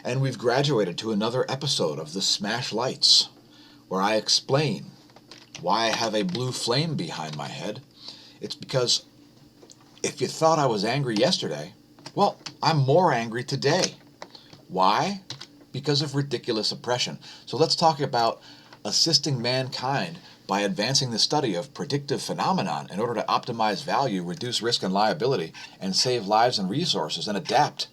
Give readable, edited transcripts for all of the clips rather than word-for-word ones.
And we've graduated to another episode of the smAshlights, where I explain why I have a blue flame behind my head. It's because if you thought I was angry yesterday, well, I'm more angry today. Why? Because of ridiculous oppression. So let's talk about assisting mankind by advancing the study of predictive phenomenon in order to optimize value, reduce risk and liability, and save lives and resources, and adapt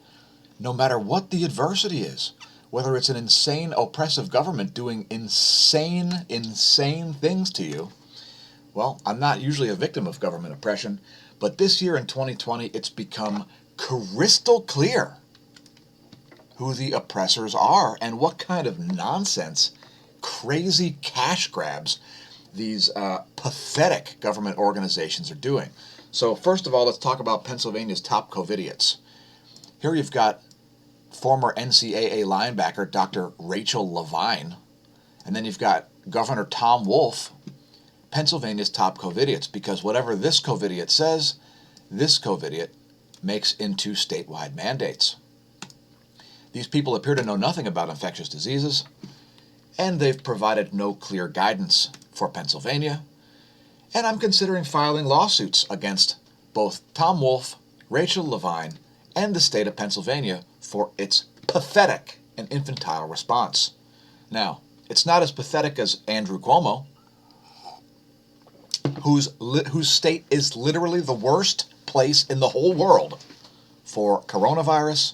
no matter what the adversity is. Whether it's an insane, oppressive government doing insane things to you. Well, I'm not usually a victim of government oppression, but this year in 2020, it's become crystal clear who the oppressors are and what kind of nonsense, crazy cash grabs these pathetic government organizations are doing. So first of all, let's talk about Pennsylvania's top COVIDiots. Here you've got former NCAA linebacker Dr. Rachel Levine, and then you've got Governor Tom Wolf, Pennsylvania's top COVIDiots, because whatever this COVIDiot says, this COVIDiot makes into statewide mandates. These people appear to know nothing about infectious diseases, and they've provided no clear guidance for Pennsylvania, and I'm considering filing lawsuits against both Tom Wolf, Rachel Levine, and the state of Pennsylvania for its pathetic and infantile response. Now, it's not as pathetic as Andrew Cuomo, whose state is literally the worst place in the whole world for coronavirus.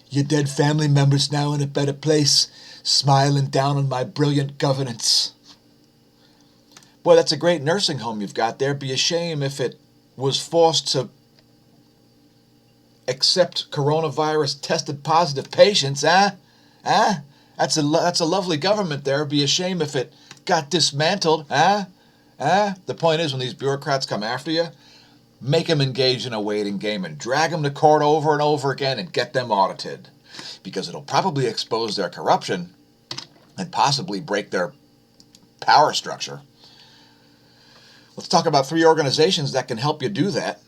Your dead family members now in a better place, smiling down on my brilliant governance. Boy, that's a great nursing home you've got there. Be a shame if it was forced to accept coronavirus tested positive patients, That's a lovely government there. Be a shame if it got dismantled, The point is, when these bureaucrats come after you, make them engage in a waiting game and drag them to court over and over again and get them audited, because it'll probably expose their corruption and possibly break their power structure. Let's talk about 3 organizations that can help you do that.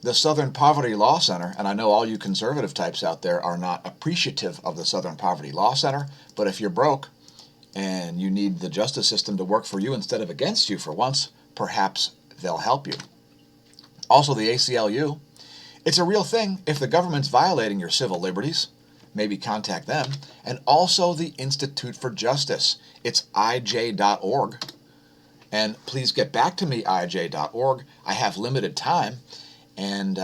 The Southern Poverty Law Center, and I know all you conservative types out there are not appreciative of the Southern Poverty Law Center, but if you're broke and you need the justice system to work for you instead of against you for once, perhaps they'll help you. Also, the ACLU. It's a real thing if the government's violating your civil liberties. Maybe contact them. And also the Institute for Justice. It's ij.org. And please get back to me, ij.org. I have limited time. And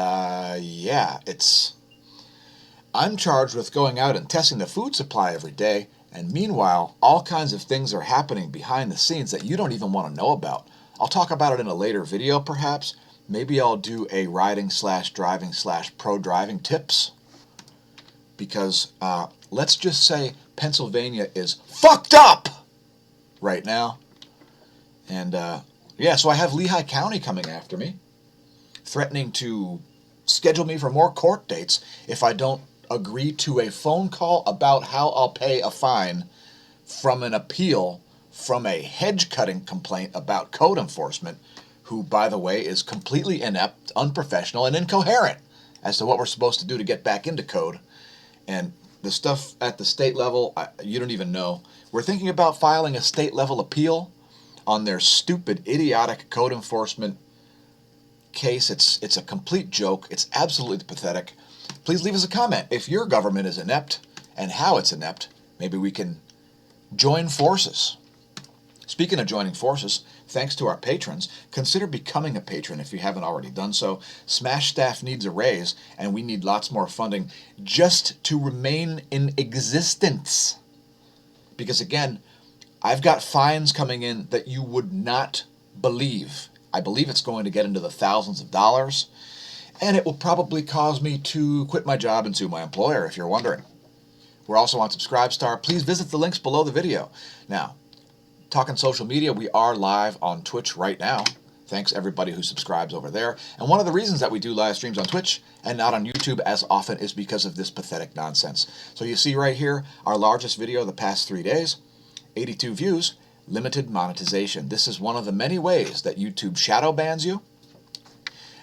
I'm charged with going out and testing the food supply every day. And meanwhile, all kinds of things are happening behind the scenes that you don't even want to know about. I'll talk about it in a later video, perhaps. Maybe I'll do a riding/driving/pro driving tips. Because let's just say Pennsylvania is fucked up right now. And so I have Lehigh County coming after me, threatening to schedule me for more court dates if I don't agree to a phone call about how I'll pay a fine from an appeal from a hedge-cutting complaint about code enforcement, who, by the way, is completely inept, unprofessional, and incoherent as to what we're supposed to do to get back into code. And the stuff at the state level, you don't even know. We're thinking about filing a state-level appeal on their stupid, idiotic code enforcement case. It's a complete joke. It's absolutely pathetic. Please leave us a comment if your government is inept and how it's inept. Maybe we can join forces. Speaking of joining forces, thanks to our patrons, consider becoming a patron if you haven't already done so. Smash staff needs a raise, and we need lots more funding just to remain in existence. Because again, I've got fines coming in that you would not believe. I believe it's going to get into the thousands of dollars, and it will probably cause me to quit my job and sue my employer, if you're wondering. We're also on Subscribestar. Please visit the links below the video. Now, talking social media, we are live on Twitch right now. Thanks everybody who subscribes over there. And one of the reasons that we do live streams on Twitch and not on YouTube as often is because of this pathetic nonsense. So you see right here, our largest video of the past 3 days, 82 views, limited monetization. This is one of the many ways that YouTube shadow bans you.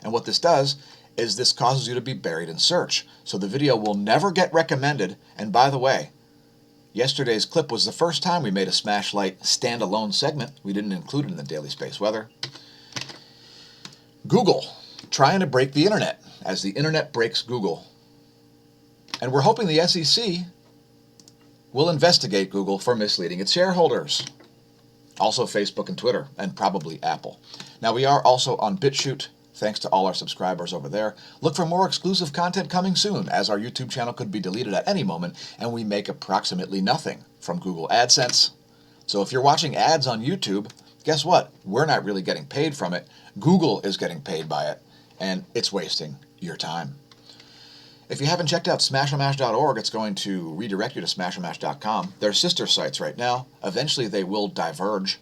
And what this does is this causes you to be buried in search. So the video will never get recommended. And by the way, yesterday's clip was the first time we made a smAshlight standalone segment. We didn't include it in the Daily Space Weather. Google, trying to break the internet as the internet breaks Google. And we're hoping the SEC will investigate Google for misleading its shareholders. Also Facebook and Twitter, and probably Apple. Now we are also on BitChute, thanks to all our subscribers over there. Look for more exclusive content coming soon, as our YouTube channel could be deleted at any moment, and we make approximately nothing from Google AdSense. So if you're watching ads on YouTube, guess what? We're not really getting paid from it. Google is getting paid by it, and it's wasting your time. If you haven't checked out smAshomash.org, it's going to redirect you to smAshomash.com. They're sister sites right now. Eventually they will diverge.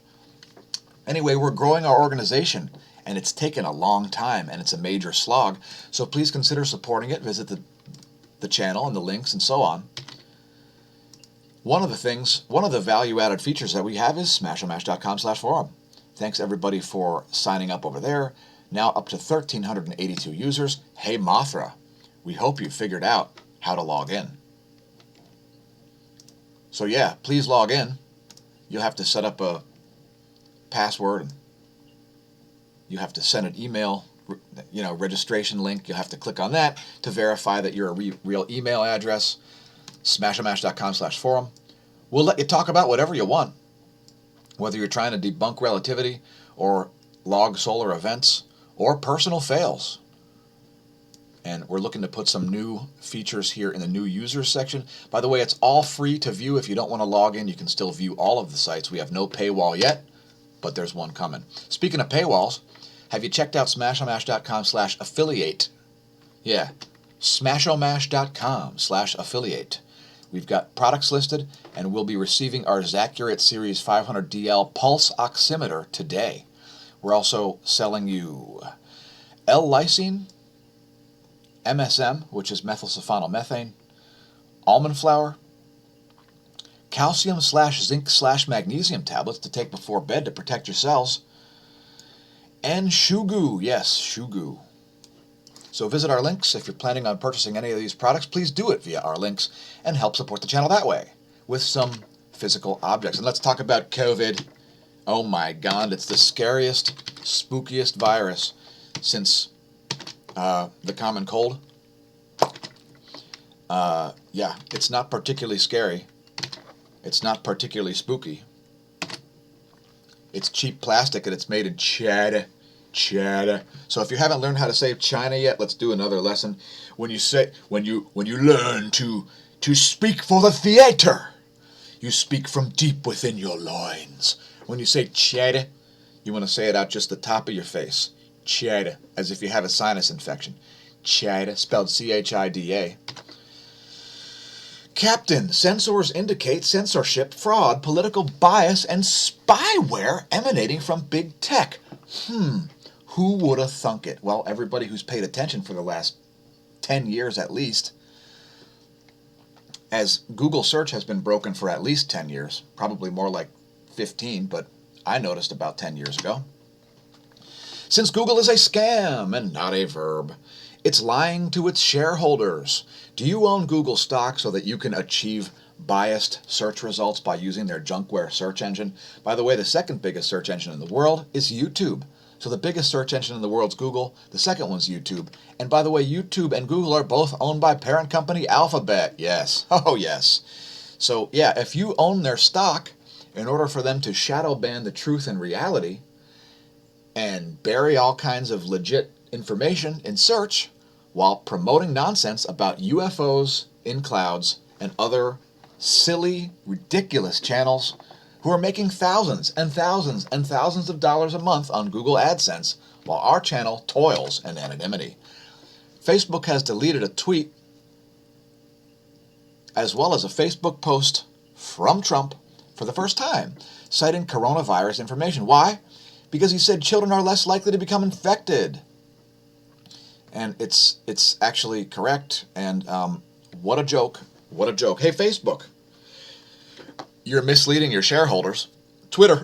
Anyway, we're growing our organization, and it's taken a long time, and it's a major slog. So please consider supporting it. Visit the channel and the links and so on. One of the value-added features that we have is smAshomash.com/forum. Thanks everybody for signing up over there. Now up to 1,382 users. Hey Mothra, we hope you figured out how to log in. So yeah, please log in. You'll have to set up a password. You have to send an email, registration link. You'll have to click on that to verify that you're a real email address. smAshomash.com/forum. We'll let you talk about whatever you want, whether you're trying to debunk relativity or log solar events or personal fails. And we're looking to put some new features here in the new users section. By the way, it's all free to view. If you don't want to log in, you can still view all of the sites. We have no paywall yet, but there's one coming. Speaking of paywalls, have you checked out smAshomash.com/affiliate? Yeah, smAshomash.com/affiliate. We've got products listed, and we'll be receiving our Zacurate Series 500 DL pulse oximeter today. We're also selling you L-lysine, MSM, which is methylsulfonylmethane, almond flour, calcium/zinc/magnesium tablets to take before bed to protect your cells, and Shugu. Yes, Shugu. So visit our links. If you're planning on purchasing any of these products, please do it via our links and help support the channel that way with some physical objects. And let's talk about COVID. Oh my God, it's the scariest, spookiest virus since the common cold. Yeah, it's not particularly scary. It's not particularly spooky. It's cheap plastic and it's made in China. So if you haven't learned how to say China yet, let's do another lesson. When you learn to speak for the theater, you speak from deep within your loins. When you say China, you want to say it out just the top of your face. China, as if you have a sinus infection. China, spelled C-H-I-D-A. Captain, sensors indicate censorship, fraud, political bias, and spyware emanating from big tech. Who would have thunk it? Well, everybody who's paid attention for the last 10 years at least, as Google search has been broken for at least 10 years, probably more like 15, but I noticed about 10 years ago. Since Google is a scam and not a verb, it's lying to its shareholders. Do you own Google stock so that you can achieve biased search results by using their junkware search engine? By the way, the second biggest search engine in the world is YouTube. So the biggest search engine in the world is Google. The second one's YouTube. And by the way, YouTube and Google are both owned by parent company Alphabet. Yes. Oh, yes. So, yeah, if you own their stock, in order for them to shadow ban the truth and reality and bury all kinds of legit information in search while promoting nonsense about UFOs in clouds and other silly, ridiculous channels who are making thousands and thousands and thousands of dollars a month on Google AdSense while our channel toils in anonymity. Facebook has deleted a tweet as well as a Facebook post from Trump for the first time, citing coronavirus information. Why? Because he said children are less likely to become infected. And it's actually correct, and what a joke. What a joke. Hey, Facebook, you're misleading your shareholders. Twitter,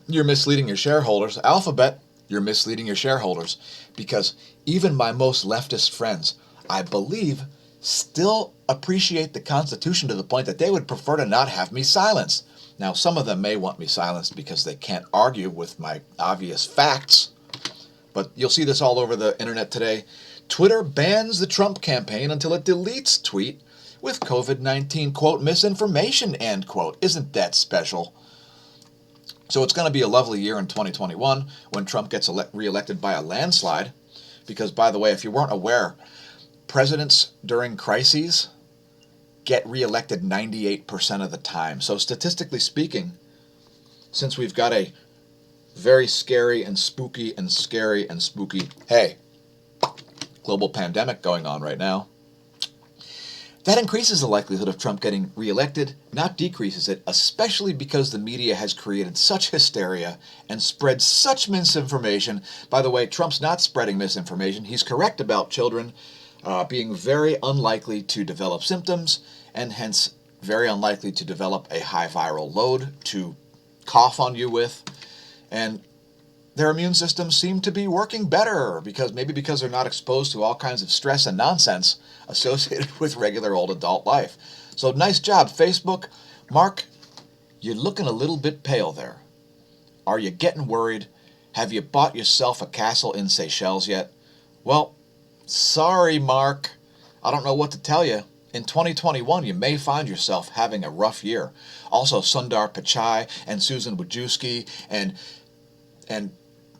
you're misleading your shareholders. Alphabet, You're misleading your shareholders, because even my most leftist friends, I believe, still appreciate the Constitution to the point that they would prefer to not have me silenced. Now, some of them may want me silenced because they can't argue with my obvious facts, but you'll see this all over the internet today. Twitter bans the Trump campaign until it deletes tweet with COVID-19, quote, misinformation, end quote. Isn't that special? So it's going to be a lovely year in 2021 when Trump gets reelected by a landslide. Because, by the way, if you weren't aware, presidents during crises get reelected 98% of the time. So statistically speaking, since we've got a very scary and spooky and scary and spooky, hey, global pandemic going on right now, that increases the likelihood of Trump getting reelected, not decreases it, especially because the media has created such hysteria and spread such misinformation. By the way, Trump's not spreading misinformation. He's correct about children being very unlikely to develop symptoms and hence very unlikely to develop a high viral load to cough on you with. And their immune systems seem to be working better because they're not exposed to all kinds of stress and nonsense associated with regular old adult life. So nice job, Facebook. Mark, you're looking a little bit pale there. Are you getting worried? Have you bought yourself a castle in Seychelles yet? Well, sorry, Mark. I don't know what to tell you. In 2021, you may find yourself having a rough year. Also, Sundar Pichai and Susan Wojcicki and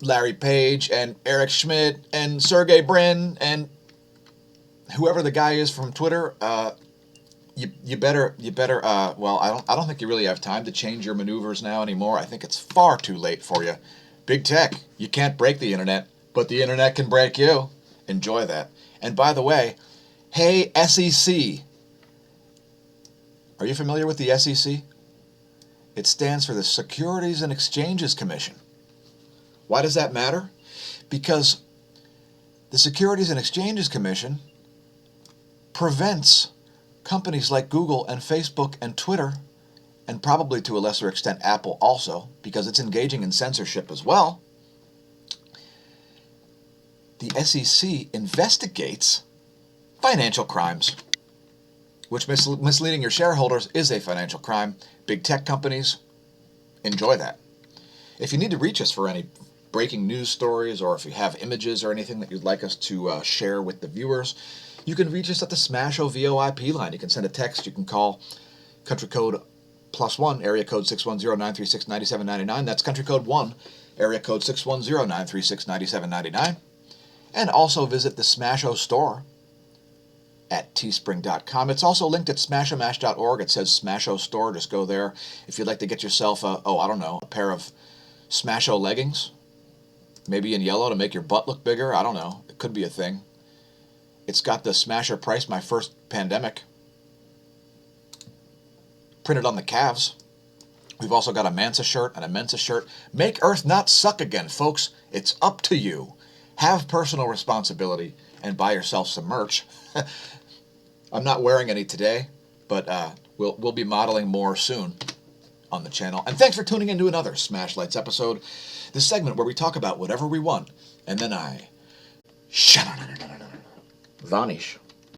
Larry Page and Eric Schmidt and Sergey Brin and whoever the guy is from Twitter, you better. Well, I don't think you really have time to change your maneuvers now anymore. I think it's far too late for you. Big tech, you can't break the internet, but the internet can break you. Enjoy that. And by the way, hey SEC, are you familiar with the SEC? It stands for the Securities and Exchanges Commission. Why does that matter? Because the Securities and Exchanges Commission prevents companies like Google and Facebook and Twitter, and probably to a lesser extent Apple also, because it's engaging in censorship as well. The SEC investigates financial crimes, which misleading your shareholders is a financial crime. Big tech companies enjoy that. If you need to reach us for any breaking news stories, or if you have images or anything that you'd like us to share with the viewers, you can reach us at the smAsho VoIP line. You can send a text. You can call country code +1, area code 610-936-9799. That's country code 1, area code 610-936-9799. And also visit the smAsho store at teespring.com. It's also linked at smashomash.org. It says smAsho store. Just go there. If you'd like to get yourself a pair of smAsho leggings, maybe in yellow to make your butt look bigger. I don't know. It could be a thing. It's got the Smasher Price My First Pandemic printed on the calves. We've also got a Mansa shirt and a Mensa shirt. Make Earth not suck again, folks. It's up to you. Have personal responsibility and buy yourself some merch. I'm not wearing any today, but we'll be modeling more soon on the channel. And thanks for tuning in to another smAshlights episode, the segment where we talk about whatever we want, and then I vanish.